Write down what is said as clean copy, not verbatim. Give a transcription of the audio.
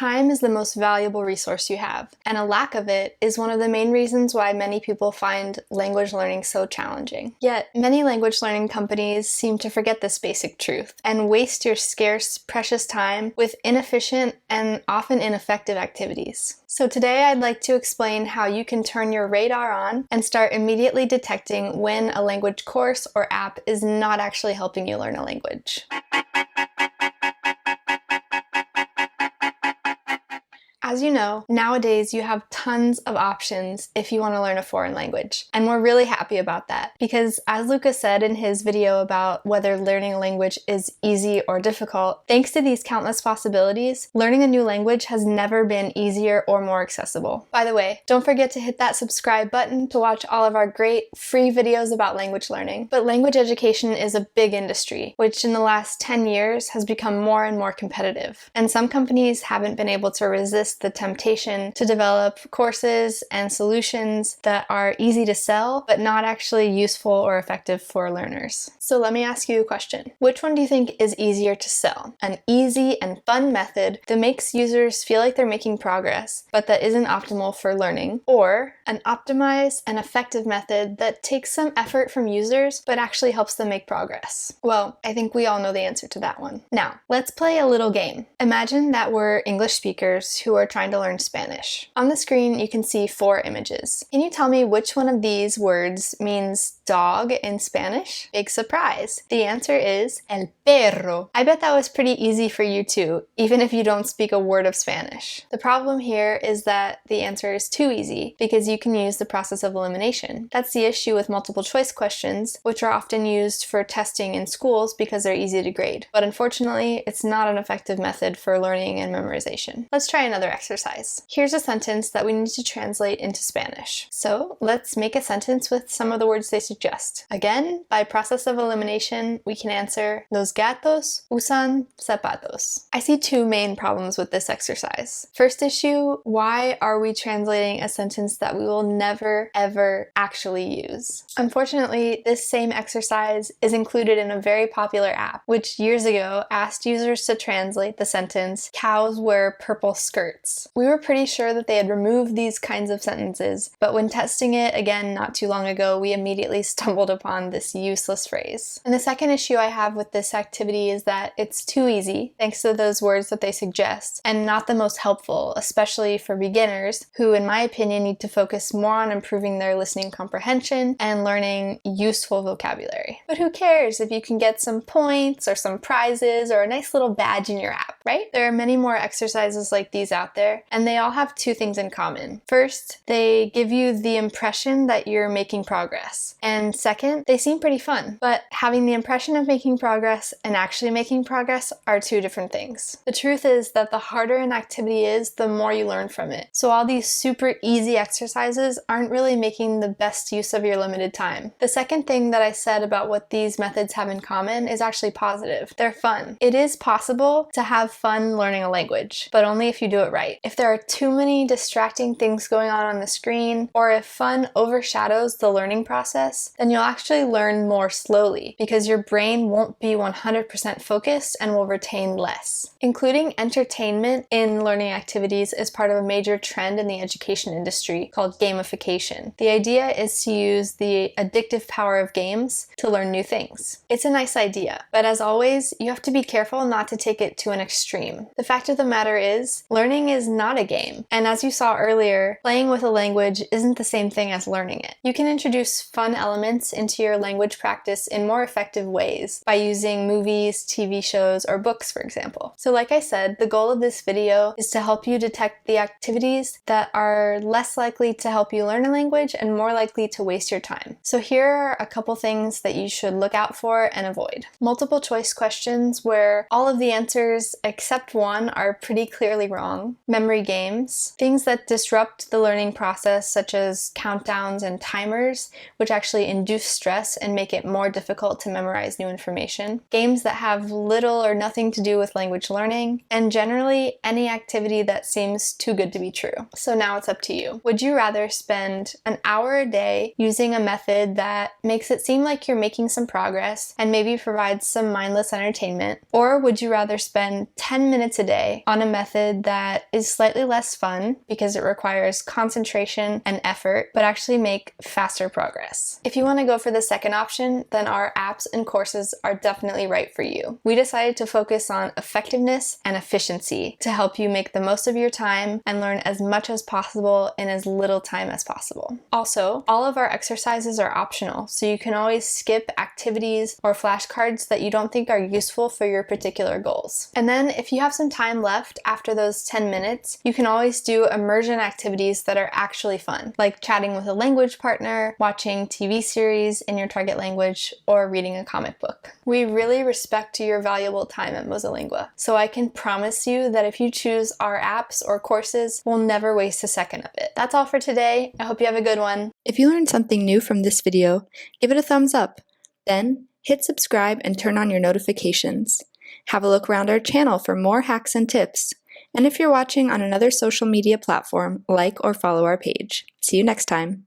Time is the most valuable resource you have, and a lack of it is one of the main reasons why many people find language learning so challenging. Yet, many language learning companies seem to forget this basic truth and waste your scarce, precious time with inefficient and often ineffective activities. So today I'd like to explain how you can turn your radar on and start immediately detecting when a language course or app is not actually helping you learn a language. As you know, nowadays you have tons of options if you want to learn a foreign language, and we're really happy about that because, as Lucas said in his video about whether learning a language is easy or difficult, thanks to these countless possibilities, learning a new language has never been easier or more accessible. By the way, don't forget to hit that subscribe button to watch all of our great free videos about language learning. But language education is a big industry, which in the last 10 years has become more and more competitive, and some companies haven't been able to resist the temptation to develop courses and solutions that are easy to sell but not actually useful or effective for learners. So let me ask you a question. Which one do you think is easier to sell? An easy and fun method that makes users feel like they're making progress but that isn't optimal for learning, or an optimized and effective method that takes some effort from users but actually helps them make progress? Well, I think we all know the answer to that one. Now, let's play a little game. Imagine that we're English speakers who are trying to learn Spanish. On the screen, you can see 4 images. Can you tell me which one of these words means dog in Spanish? Big surprise. The answer is el perro. I bet that was pretty easy for you too, even if you don't speak a word of Spanish. The problem here is that the answer is too easy because you can use the process of elimination. That's the issue with multiple choice questions, which are often used for testing in schools because they're easy to grade. But unfortunately, it's not an effective method for learning and memorization. Let's try another exercise. Here's a sentence that we need to translate into Spanish. So let's make a sentence with some of the words they suggest. Again, by process of elimination, we can answer Los gatos usan zapatos. I see 2 main problems with this exercise. First issue, why are we translating a sentence that we will never ever actually use? Unfortunately, this same exercise is included in a very popular app, which years ago asked users to translate the sentence, cows wear purple skirts. We were pretty sure that they had removed these kinds of sentences, but when testing it again not too long ago, we immediately stumbled upon this useless phrase. And the second issue I have with this activity is that it's too easy, thanks to those words that they suggest, and not the most helpful, especially for beginners, who in my opinion need to focus more on improving their listening comprehension and learning useful vocabulary. But who cares if you can get some points or some prizes or a nice little badge in your app, right? There are many more exercises like these out there, and they all have 2 things in common. First, they give you the impression that you're making progress. And second, they seem pretty fun. But having the impression of making progress and actually making progress are 2 different things. The truth is that the harder an activity is, the more you learn from it. So all these super easy exercises aren't really making the best use of your limited time. The second thing that I said about what these methods have in common is actually positive. They're fun. It is possible to have fun learning a language, but only if you do it right. If there are too many distracting things going on the screen, or if fun overshadows the learning process, then you'll actually learn more slowly because your brain won't be 100% focused and will retain less. Including entertainment in learning activities is part of a major trend in the education industry called gamification. The idea is to use the addictive power of games to learn new things. It's a nice idea, but as always, you have to be careful not to take it to an extreme. The fact of the matter is, learning is not a game, and as you saw earlier, playing with a language isn't the same thing as learning it. You can introduce fun elements into your language practice in more effective ways by using movies, TV shows, or books, for example. So like I said, the goal of this video is to help you detect the activities that are less likely to help you learn a language and more likely to waste your time. So here are a couple things that you should look out for and avoid. Multiple choice questions where all of the answers except one are pretty clearly wrong. Memory games. Things that disrupt the learning process, such as countdowns and timers, which actually induce stress and make it more difficult to memorize new information. Games that have little or nothing to do with language learning, and generally any activity that seems too good to be true. So now it's up to you. Would you rather spend an hour a day using a method that makes it seem like you're making some progress and maybe provides some mindless entertainment, or would you rather spend 10 minutes a day on a method that is slightly less fun because it requires concentration and effort, but actually make faster progress. If you want to go for the second option, then our apps and courses are definitely right for you. We decided to focus on effectiveness and efficiency to help you make the most of your time and learn as much as possible in as little time as possible. Also, all of our exercises are optional, so you can always skip activities or flashcards that you don't think are useful for your particular goals. And then if you have some time left after those 10 minutes, you can always do immersion activities that are actually fun, like chatting with a language partner, watching TV series in your target language, or reading a comic book. We really respect your valuable time at MosaLingua, so I can promise you that if you choose our apps or courses, we'll never waste a second of it. That's all for today. I hope you have a good one. If you learned something new from this video, give it a thumbs up. Then, hit subscribe and turn on your notifications. Have a look around our channel for more hacks and tips. And if you're watching on another social media platform, like or follow our page. See you next time.